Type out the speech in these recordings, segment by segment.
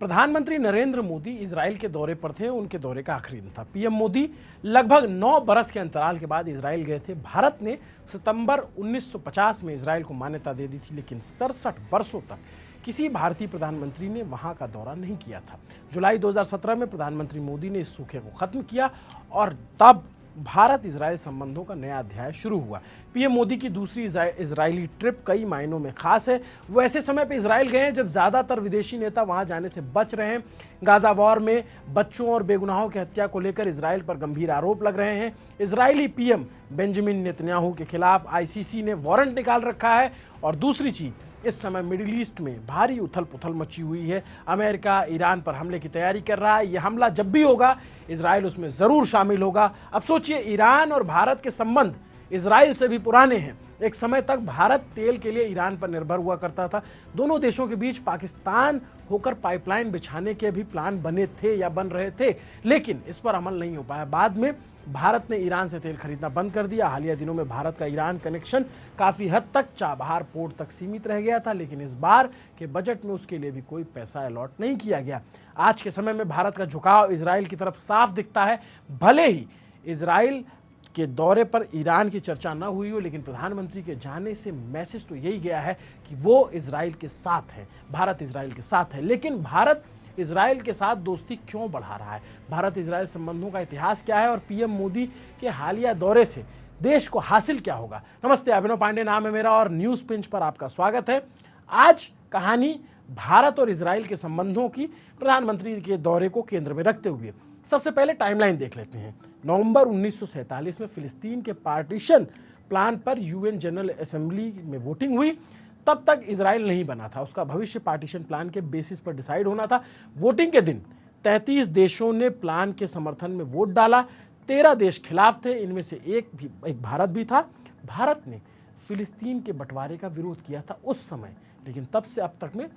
प्रधानमंत्री नरेंद्र मोदी इजराइल के दौरे पर थे। उनके दौरे का आखिरी दिन था। पीएम मोदी लगभग 9 बरस के अंतराल के बाद इजराइल गए थे। भारत ने सितंबर 1950 में इजराइल को मान्यता दे दी थी, लेकिन 67 बरसों तक किसी भारतीय प्रधानमंत्री ने वहां का दौरा नहीं किया था। जुलाई 2017 में प्रधानमंत्री मोदी ने इस सूखे को खत्म किया और तब भारत इजराइल संबंधों का नया अध्याय शुरू हुआ। पीएम मोदी की दूसरी इजरायली ट्रिप कई मायनों में खास है। वो ऐसे समय पे इजराइल गए हैं जब ज्यादातर विदेशी नेता वहां जाने से बच रहे हैं। गाजा वॉर में बच्चों और बेगुनाहों की हत्या को लेकर इजराइल पर गंभीर आरोप लग रहे हैं। इजरायली पीएम बेंजामिन नेतन्याहू के खिलाफ आईसीसी ने वारंट निकाल रखा है। और दूसरी चीज, इस समय मिडिल ईस्ट में भारी उथल पुथल मची हुई है। अमेरिका ईरान पर हमले की तैयारी कर रहा है। यह हमला जब भी होगा इजराइल उसमें जरूर शामिल होगा। अब सोचिए, ईरान और भारत के संबंध इजराइल से भी पुराने हैं। एक समय तक भारत तेल के लिए ईरान पर निर्भर हुआ करता था। दोनों देशों के बीच पाकिस्तान होकर पाइपलाइन बिछाने के भी प्लान बने थे या बन रहे थे, लेकिन इस पर अमल नहीं हो पाया। बाद में भारत ने ईरान से तेल खरीदना बंद कर दिया। हालिया दिनों में भारत का ईरान कनेक्शन काफी हद तक चाबहार पोर्ट तक सीमित रह गया था, लेकिन इस बार के बजट में उसके लिए भी कोई पैसा अलॉट नहीं किया गया। आज के समय में भारत का झुकाव इजराइल की तरफ साफ दिखता है। भले ही इजराइल के दौरे पर ईरान की चर्चा न हुई हो, लेकिन प्रधानमंत्री के जाने से मैसेज तो यही गया है कि वो इजराइल के साथ है, भारत इजराइल के साथ है। लेकिन भारत इजराइल के साथ दोस्ती क्यों बढ़ा रहा है? भारत इजराइल संबंधों का इतिहास क्या है और पीएम मोदी के हालिया दौरे से देश को हासिल क्या होगा? नमस्ते, अभिनव पांडे नाम है मेरा और न्यूज पिंच पर आपका स्वागत है। आज कहानी भारत और इजराइल के संबंधों की प्रधानमंत्री के दौरे को केंद्र में रखते हुए। सबसे पहले टाइमलाइन देख लेते हैं। नवंबर 1947 में फिलिस्तीन के पार्टीशन प्लान पर यूएन जनरल असेंबली में वोटिंग हुई। तब तक इजराइल नहीं बना था। उसका भविष्य पार्टीशन प्लान के बेसिस पर डिसाइड होना था। वोटिंग के दिन 33 देशों ने प्लान के समर्थन में वोट डाला। 13 देश खिलाफ थे, इनमें से एक भारत भी था। भारत ने फिलिस्तीन के बंटवारे का विरोध किया था उस समय, लेकिन तब से अब तक में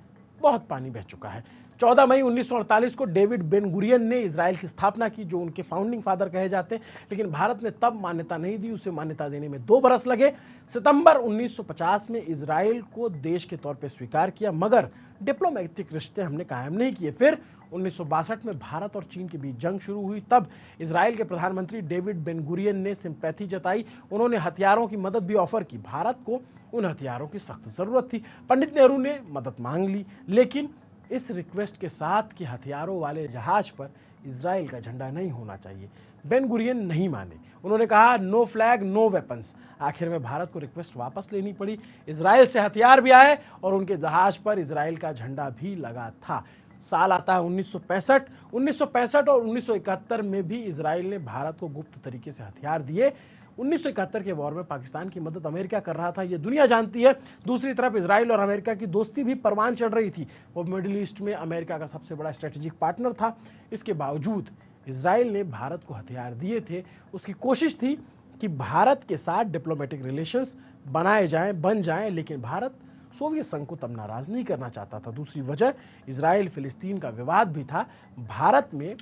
बहुत पानी बह चुका है। 14 मई 1948 को डेविड बेन गुरियन ने इजराइल की स्थापना की, जो उनके फाउंडिंग फादर कहे जाते हैं, लेकिन भारत ने तब मान्यता नहीं दी। उसे मान्यता देने में 2 बरस लगे। सितंबर 1950 में इजराइल को देश के तौर पर स्वीकार किया, मगर डिप्लोमेटिक रिश्ते हमने कायम नहीं किए। फिर 1962 में भारत और चीन के बीच जंग शुरू हुई। तब इजराइल के प्रधानमंत्री डेविड बेन गुरियन ने सिंपैथी जताई। उन्होंने हथियारों की मदद भी ऑफर की। भारत को उन हथियारों की सख्त जरूरत थी। पंडित नेहरू ने मदद मांग ली, लेकिन इस रिक्वेस्ट के साथ कि हथियारों वाले जहाज पर इजराइल का झंडा नहीं होना चाहिए। बेन गुरियन नहीं माने। उन्होंने कहा नो फ्लैग नो वेपन्स। आखिर में भारत को रिक्वेस्ट वापस लेनी पड़ी। इजराइल से हथियार भी आए और उनके जहाज पर इजराइल का झंडा भी लगा था। साल आता है 1965। 1965 और 1971 में भी इजराइल ने भारत को गुप्त तरीके से हथियार दिए। 1971 के वॉर में पाकिस्तान की मदद अमेरिका कर रहा था, ये दुनिया जानती है। दूसरी तरफ इजराइल और अमेरिका की दोस्ती भी परवान चढ़ रही थी। वो मिडिल ईस्ट में अमेरिका का सबसे बड़ा स्ट्रेटेजिक पार्टनर था। इसके बावजूद इजराइल ने भारत को हथियार दिए थे। उसकी कोशिश थी कि भारत के साथ डिप्लोमेटिक रिलेशंस बन जाएं, लेकिन भारत सोवियत संघ को तब नाराज नहीं करना चाहता था। दूसरी वजह इजराइल फिलिस्तीन का विवाद भी था। भारत में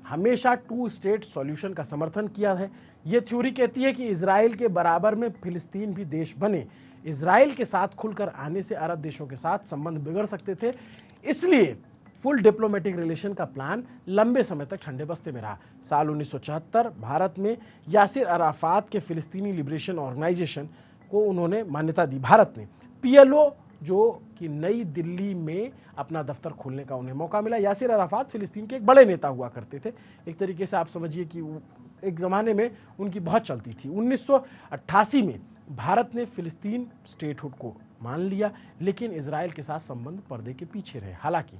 हमेशा 2 स्टेट सॉल्यूशन का समर्थन किया है। यह थ्योरी कहती है कि इजराइल के बराबर में फिलिस्तीन भी देश बने। इजराइल के साथ खुलकर आने से अरब देशों के साथ संबंध बिगड़ सकते थे, इसलिए फुल डिप्लोमेटिक रिलेशन का प्लान लंबे समय तक ठंडे बस्ते में रहा। साल 1974 भारत में यासिर अराफात के फिलिस्तीनी लिबरेशन ऑर्गेनाइजेशन को उन्होंने मान्यता दी। भारत ने पीएलओ, जो कि नई दिल्ली में अपना दफ्तर खोलने का उन्हें मौका मिला। यासिर अराफात फिलिस्तीन के एक बड़े नेता हुआ करते थे। एक तरीके से आप समझिए कि एक ज़माने में उनकी बहुत चलती थी। 1988 में भारत ने फिलिस्तीन स्टेटहुड को मान लिया, लेकिन इजराइल के साथ संबंध पर्दे के पीछे रहे। हालांकि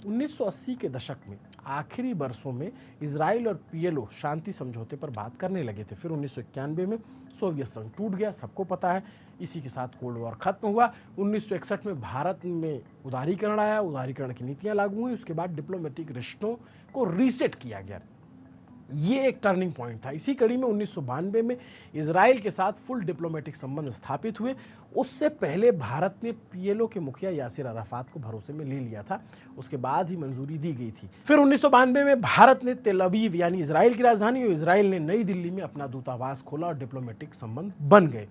1980 के दशक में आखिरी वर्षों में इजराइल और पीएलओ शांति समझौते पर बात करने लगे थे। फिर 1991 में सोवियत संघ टूट गया, सबको पता है। इसी के साथ कोल्ड वॉर खत्म हुआ। 1961 में भारत में उदारीकरण आया, उदारीकरण की नीतियां लागू हुई। उसके बाद डिप्लोमेटिक रिश्तों को रीसेट किया गया। ये एक टर्निंग पॉइंट था। इसी कड़ी में 1992 में इजराइल के साथ फुल डिप्लोमेटिक संबंध स्थापित हुए। उससे पहले भारत ने पीएलओ के मुखिया यासिर अराफात को भरोसे में ले लिया था, उसके बाद ही मंजूरी दी गई थी। फिर 1992 में भारत ने तेल अवीव यानी इजराइल की राजधानी और इजराइल ने नई दिल्ली में अपना दूतावास खोला और डिप्लोमेटिक संबंध बन गए।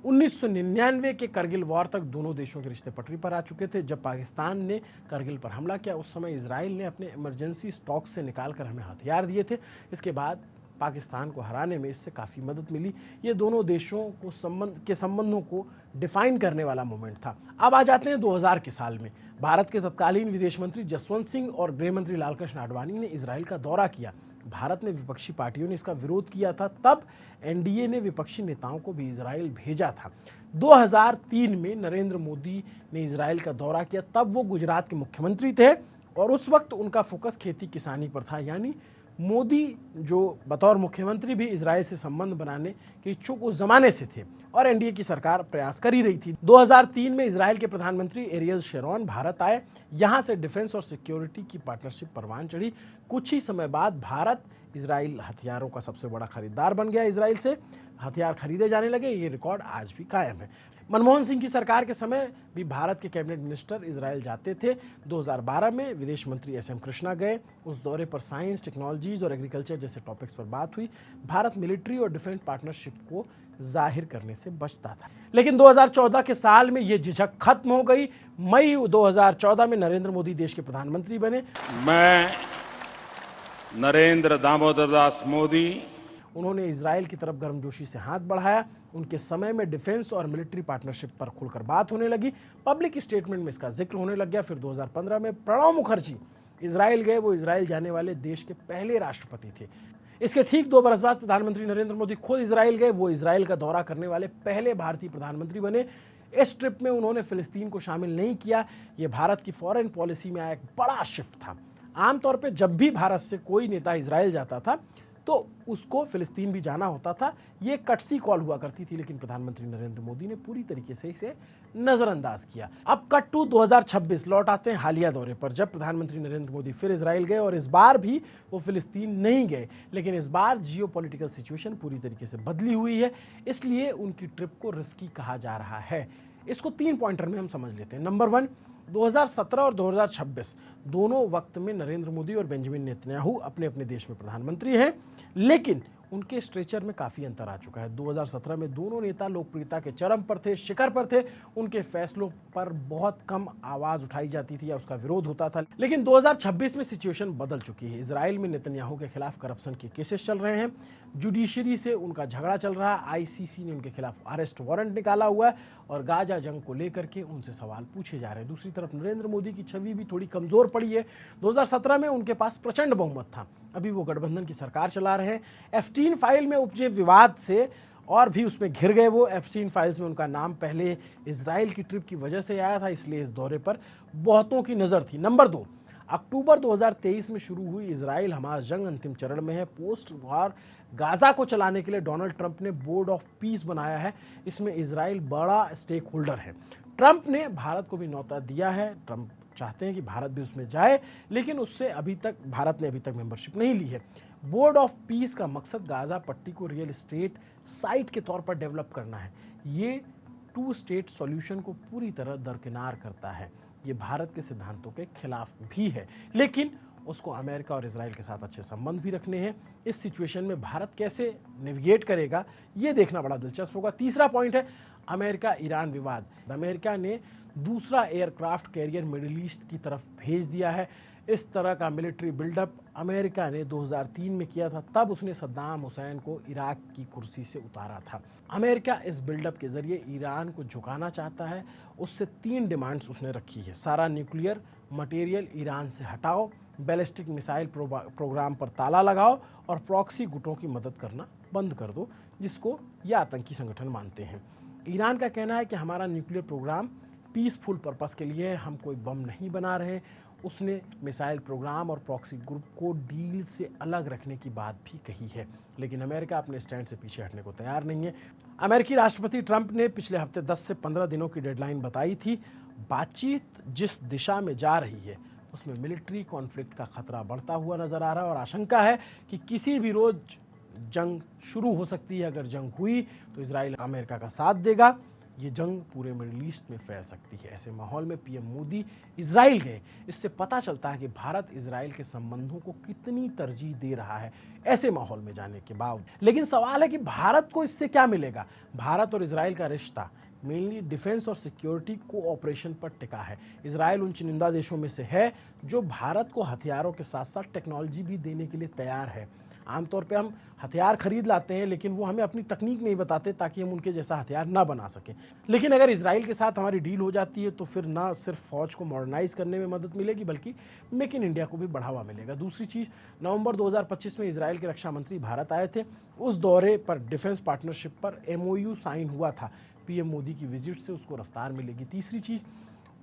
1999 के करगिल वॉर तक दोनों देशों के रिश्ते पटरी पर आ चुके थे। जब पाकिस्तान ने करगिल पर हमला किया उस समय इजराइल ने अपने इमरजेंसी स्टॉक से निकालकर हमें हथियार दिए थे। इसके बाद पाकिस्तान को हराने में इससे काफ़ी मदद मिली। ये दोनों देशों को संबंधों को डिफाइन करने वाला मोमेंट था। अब आ जाते हैं 2000 के साल में। भारत के तत्कालीन विदेश मंत्री जसवंत सिंह और गृह मंत्री लालकृष्ण आडवाणी ने इजराइल का दौरा किया। भारत में विपक्षी पार्टियों ने इसका विरोध किया था। तब एनडीए ने विपक्षी नेताओं को भी इजराइल भेजा था। 2003 में नरेंद्र मोदी ने इजराइल का दौरा किया। तब वो गुजरात के मुख्यमंत्री थे और उस वक्त उनका फोकस खेती किसानी पर था। यानी मोदी जो बतौर मुख्यमंत्री भी इजराइल से संबंध बनाने के इच्छुक उस जमाने से थे और एनडीए की सरकार प्रयास कर ही रही थी। 2003 में इजराइल के प्रधानमंत्री एरियल शेरोन भारत आए। यहां से डिफेंस और सिक्योरिटी की पार्टनरशिप परवान चढ़ी। कुछ ही समय बाद भारत इजराइल हथियारों का सबसे बड़ा खरीदार बन गया। इजराइल से हथियार खरीदे जाने लगे। ये रिकॉर्ड आज भी कायम है। मनमोहन सिंह की सरकार के समय भी भारत के कैबिनेट मिनिस्टर इजराइल जाते थे। 2012 में विदेश मंत्री एसएम कृष्णा गए। उस दौरे पर साइंस, टेक्नोलॉजीज और एग्रीकल्चर जैसे टॉपिक्स पर बात हुई। भारत मिलिट्री और डिफेंस पार्टनरशिप को जाहिर करने से बचता था। लेकिन 2014 के साल में ये झिझक खत्म हो गई। मई 2014 में नरेंद्र मोदी देश के प्रधानमंत्री बने। मैं नरेंद्र दामोदर दास मोदी उन्होंने इजराइल की तरफ गर्मजोशी से हाथ बढ़ाया। उनके समय में डिफेंस और मिलिट्री पार्टनरशिप पर खुलकर बात होने लगी। पब्लिक स्टेटमेंट में इसका जिक्र होने लग गया। फिर 2015 में प्रणब मुखर्जी इजराइल गए। वो इजराइल जाने वाले देश के पहले राष्ट्रपति थे। इसके ठीक 2 बरस बाद प्रधानमंत्री नरेंद्र मोदी खुद इजराइल गए। वो इजराइल का दौरा करने वाले पहले भारतीय प्रधानमंत्री बने। इस ट्रिप में उन्होंने फिलिस्तीन को शामिल नहीं किया। ये भारत की फॉरेन पॉलिसी में आया एक बड़ा शिफ्ट था। आमतौर पर जब भी भारत से कोई नेता इजराइल जाता था तो उसको फिलिस्तीन भी जाना होता था। ये कटसी कॉल हुआ करती थी, लेकिन प्रधानमंत्री नरेंद्र मोदी ने पूरी तरीके से इसे नजरअंदाज किया। अब कट टू 2026 लौट आते हैं हालिया दौरे पर, जब प्रधानमंत्री नरेंद्र मोदी फिर इजराइल गए और इस बार भी वो फिलिस्तीन नहीं गए। लेकिन इस बार जियोपॉलिटिकल सिचुएशन पूरी तरीके से बदली हुई है, इसलिए उनकी ट्रिप को रिस्की कहा जा रहा है। इसको 3 पॉइंटर में हम समझ लेते हैं। नंबर 1, 2017 और 2026 दोनों वक्त में नरेंद्र मोदी और बेंजामिन नेतन्याहू अपने अपने देश में प्रधानमंत्री हैं, लेकिन उनके स्ट्रेचर में काफ़ी अंतर आ चुका है। 2017 में दोनों नेता लोकप्रियता के चरम पर थे, शिखर पर थे। उनके फैसलों पर बहुत कम आवाज़ उठाई जाती थी या उसका विरोध होता था। लेकिन 2026 में सिचुएशन बदल चुकी है। इजराइल में नेतन्याहू के खिलाफ करप्शन के केसेस चल रहे हैं। जुडिशरी से उनका झगड़ा चल रहा है। आईसीसी ने उनके खिलाफ अरेस्ट वारंट निकाला हुआ है और गाजा जंग को लेकर के उनसे सवाल पूछे जा रहे हैं। दूसरी तरफ नरेंद्र मोदी की छवि भी थोड़ी कमज़ोर पड़ी है। 2017 में उनके पास प्रचंड बहुमत था। अभी वो गठबंधन की सरकार चला रहे हैं। एप्स्टीन फाइल में उपजे विवाद से और भी उसमें घिर गए वो। एप्स्टीन फाइल्स में उनका नाम पहले इजराइल की ट्रिप की वजह से आया था, इसलिए इस दौरे पर बहुतों की नज़र थी। नंबर 2, अक्टूबर 2023 में शुरू हुई इजराइल हमास जंग अंतिम चरण में है। पोस्ट वॉर गाजा को चलाने के लिए डोनाल्ड ट्रंप ने बोर्ड ऑफ पीस बनाया है। इसमें इजराइल बड़ा स्टेक होल्डर है। ट्रंप ने भारत को भी न्योता दिया है। ट्रंप चाहते हैं कि भारत भी उसमें जाए, लेकिन उससे भारत ने अभी तक मेंबरशिप नहीं ली है। बोर्ड ऑफ पीस का मकसद गाजा पट्टी को रियल एस्टेट साइट के तौर पर डेवलप करना है। ये 2 स्टेट सॉल्यूशन को पूरी तरह दरकिनार करता है। ये भारत के सिद्धांतों के खिलाफ भी है, लेकिन उसको अमेरिका और इजराइल के साथ अच्छे संबंध भी रखने हैं। इस सिचुएशन में भारत कैसे नेविगेट करेगा, ये देखना बड़ा दिलचस्प होगा। तीसरा पॉइंट है अमेरिका ईरान विवाद। अमेरिका ने दूसरा एयरक्राफ्ट कैरियर मिडिल ईस्ट की तरफ भेज दिया है। इस तरह का मिलिट्री बिल्डअप अमेरिका ने 2003 में किया था। तब उसने सद्दाम हुसैन को इराक की कुर्सी से उतारा था। अमेरिका इस बिल्डअप के जरिए ईरान को झुकाना चाहता है। उससे 3 डिमांड्स उसने रखी है। सारा न्यूक्लियर मटेरियल ईरान से हटाओ, बैलिस्टिक मिसाइल प्रोग्राम पर ताला लगाओ और प्रॉक्सी गुटों की मदद करना बंद कर दो, जिसको ये आतंकी संगठन मानते हैं। ईरान का कहना है कि हमारा न्यूक्लियर प्रोग्राम पीसफुल पर्पस के लिए है, हम कोई बम नहीं बना रहे। उसने मिसाइल प्रोग्राम और प्रॉक्सी ग्रुप को डील से अलग रखने की बात भी कही है, लेकिन अमेरिका अपने स्टैंड से पीछे हटने को तैयार नहीं है। अमेरिकी राष्ट्रपति ट्रंप ने पिछले हफ्ते 10 से 15 दिनों की डेडलाइन बताई थी। बातचीत जिस दिशा में जा रही है उसमें मिलिट्री कॉन्फ्लिक्ट का खतरा बढ़ता हुआ नजर आ रहा है और आशंका है कि किसी भी रोज जंग शुरू हो सकती है। अगर जंग हुई तो इजराइल अमेरिका का साथ देगा। ये जंग पूरे मिडिल ईस्ट में फैल सकती है। ऐसे माहौल में पीएम मोदी इजराइल गए, इससे पता चलता है कि भारत इजराइल के संबंधों को कितनी तरजीह दे रहा है ऐसे माहौल में जाने के बाद। लेकिन सवाल है कि भारत को इससे क्या मिलेगा। भारत और इजराइल का रिश्ता मेनली डिफेंस और सिक्योरिटी कोऑपरेशन पर टिका है। इजराइल उन चुनिंदा देशों में से है जो भारत को हथियारों के साथ साथ टेक्नोलॉजी भी देने के लिए तैयार है। आमतौर पे हम हथियार खरीद लाते हैं, लेकिन वो हमें अपनी तकनीक नहीं बताते ताकि हम उनके जैसा हथियार ना बना सकें। लेकिन अगर इजराइल के साथ हमारी डील हो जाती है तो फिर ना सिर्फ फौज को मॉडर्नाइज करने में मदद मिलेगी, बल्कि मेक इन इंडिया को भी बढ़ावा मिलेगा। दूसरी चीज़, नवंबर 2025 में इजराइल के रक्षा मंत्री भारत आए थे। उस दौरे पर डिफेंस पार्टनरशिप पर MOU साइन हुआ था। पीएम मोदी की विजिट से उसको रफ्तार मिलेगी। तीसरी चीज़,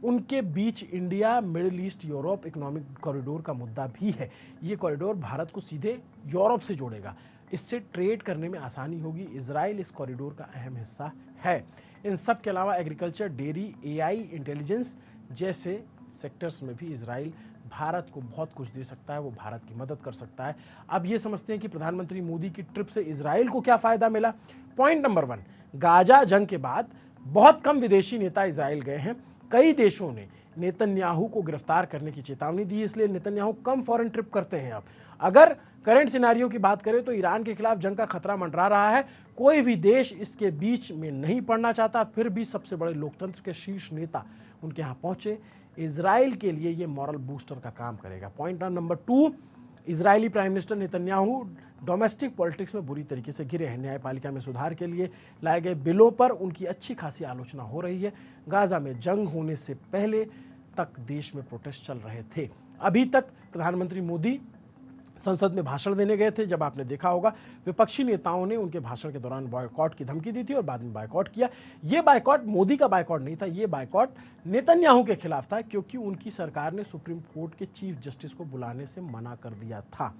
उनके बीच India Middle East Europe economic corridor का मुद्दा भी है। ये कॉरिडोर भारत को सीधे यूरोप से जोड़ेगा, इससे ट्रेड करने में आसानी होगी। इजराइल इस कॉरिडोर का अहम हिस्सा है। इन सब के अलावा एग्रीकल्चर, डेयरी, AI, इंटेलिजेंस जैसे सेक्टर्स में भी इजराइल भारत को बहुत कुछ दे सकता है, वो भारत की मदद कर सकता है। अब ये समझते हैं कि प्रधानमंत्री मोदी की ट्रिप से इजराइल को क्या फ़ायदा मिला। पॉइंट नंबर 1, गाजा जंग के बाद बहुत कम विदेशी नेता इजराइल गए हैं। कई देशों ने नेतन्याहू को गिरफ्तार करने की चेतावनी दी, इसलिए नेतन्याहू कम फॉरेन ट्रिप करते हैं। अब अगर करंट सिनारियो की बात करें तो ईरान के खिलाफ जंग का खतरा मंडरा रहा है। कोई भी देश इसके बीच में नहीं पड़ना चाहता, फिर भी सबसे बड़े लोकतंत्र के शीर्ष नेता उनके यहाँ पहुंचे। इजराइल के लिए ये मॉरल बूस्टर का काम करेगा। Point number 2, Israeli prime minister Netanyahu domestic politics में बुरी तरीके से गिरे हैं। न्यायपालिका में सुधार के लिए लाए गए बिलों पर उनकी अच्छी खासी आलोचना हो रही है। गाजा में जंग होने से पहले तक देश में प्रोटेस्ट चल रहे थे। अभी तक प्रधानमंत्री मोदी संसद में भाषण देने गए थे। जब आपने देखा होगा, विपक्षी नेताओं ने उनके भाषण के दौरान बॉयकॉट की धमकी दी थी और बाद में बायकॉट किया। ये बायकॉट मोदी का बायकॉट नहीं था, ये बायकॉट नेतन्याहू के खिलाफ था, क्योंकि उनकी सरकार ने सुप्रीम कोर्ट के चीफ जस्टिस को बुलाने से मना कर दिया था।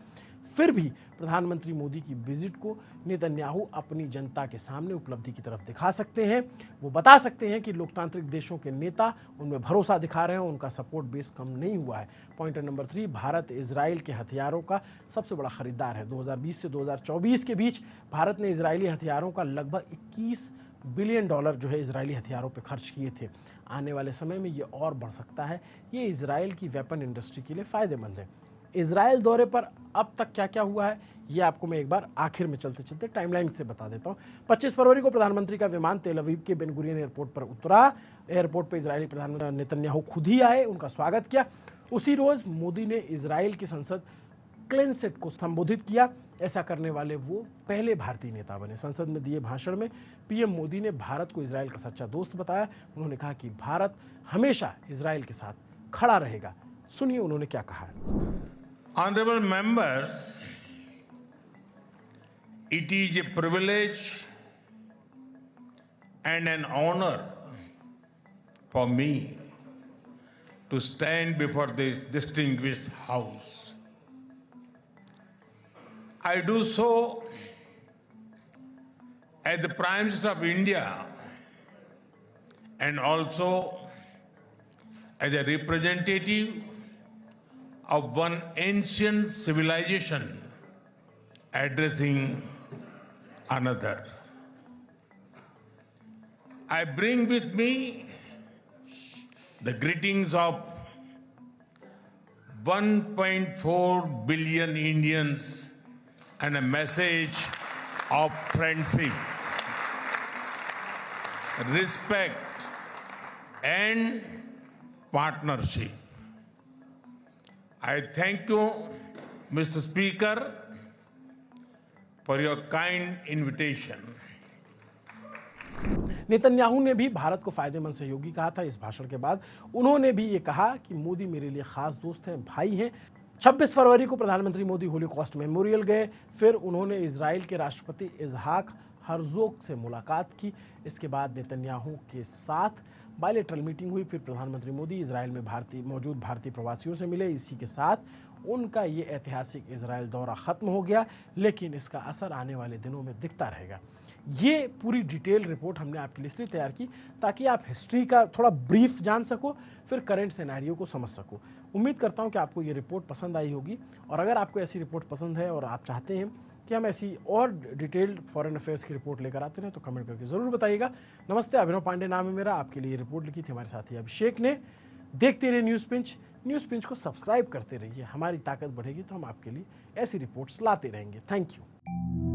फिर भी प्रधानमंत्री मोदी की विजिट को नेतन्याहू अपनी जनता के सामने उपलब्धि की तरफ दिखा सकते हैं। वो बता सकते हैं कि लोकतांत्रिक देशों के नेता उनमें भरोसा दिखा रहे हैं, उनका सपोर्ट बेस कम नहीं हुआ है। पॉइंट नंबर 3, भारत इजराइल के हथियारों का सबसे बड़ा खरीदार है। 2020 से 2024 के बीच भारत ने इजरायली हथियारों का लगभग $21 बिलियन जो है इजरायली हथियारों पर खर्च किए थे। आने वाले समय में ये और बढ़ सकता है। ये इजराइल की वेपन इंडस्ट्री के लिए फ़ायदेमंद है। इजराइल दौरे पर अब तक क्या क्या हुआ है, ये आपको मैं एक बार आखिर में चलते चलते टाइमलाइन से बता देता हूँ। 25 फरवरी को प्रधानमंत्री का विमान तेल अवीव के बेन गुरियन एयरपोर्ट पर उतरा। एयरपोर्ट पर इजरायली प्रधानमंत्री नेतन्याहू खुद ही आए, उनका स्वागत किया। उसी रोज़ मोदी ने इजराइल की संसद क्लेंसेट को संबोधित किया। ऐसा करने वाले वो पहले भारतीय नेता बने। संसद में दिए भाषण में पीएम मोदी ने भारत को इजराइल का सच्चा दोस्त बताया। उन्होंने कहा कि भारत हमेशा इजराइल के साथ खड़ा रहेगा। सुनिए उन्होंने क्या कहा है। Honorable members, it is a privilege and an honor for me to stand before this distinguished House. I do so as the Prime Minister of India and also as a representative of one ancient civilization addressing another. I bring with me the greetings of 1.4 billion Indians and a message of friendship, respect, and partnership. I thank you, Mr. Speaker, for your kind invitation. Netanyahu ने भी भारत को फायदेमंद सहयोगी कहा था। इस भाषण के बाद उन्होंने भी ये कहा कि मोदी मेरे लिए खास दोस्त हैं, भाई हैं। 26 फरवरी को प्रधानमंत्री मोदी होलोकॉस्ट मेमोरियल गए। फिर उन्होंने इजराइल के राष्ट्रपति इसहाक हर्जोग से मुलाकात की। इसके बाद नेतन्याहू के साथ बायलैटरल मीटिंग हुई। फिर प्रधानमंत्री मोदी इजराइल में मौजूद भारतीय प्रवासियों से मिले। इसी के साथ उनका ये ऐतिहासिक इजराइल दौरा ख़त्म हो गया, लेकिन इसका असर आने वाले दिनों में दिखता रहेगा। ये पूरी डिटेल रिपोर्ट हमने आपके लिए इसलिए तैयार की ताकि आप हिस्ट्री का थोड़ा ब्रीफ जान सको, फिर करंट सिनेरियो को समझ सको। उम्मीद करता हूँ कि आपको ये रिपोर्ट पसंद आई होगी, और अगर आपको ऐसी रिपोर्ट पसंद है और आप चाहते हैं कि हम ऐसी और डिटेल्ड फॉरेन अफेयर्स की रिपोर्ट लेकर आते हैं तो कमेंट करके ज़रूर बताइएगा। नमस्ते, अभिनव पांडे नाम है मेरा। आपके लिए रिपोर्ट लिखी थी हमारे साथी अभिषेक ने। देखते रहिए न्यूज़ पिंच को सब्सक्राइब करते रहिए। हमारी ताकत बढ़ेगी तो हम आपके लिए ऐसी रिपोर्ट्स लाते रहेंगे। Thank you.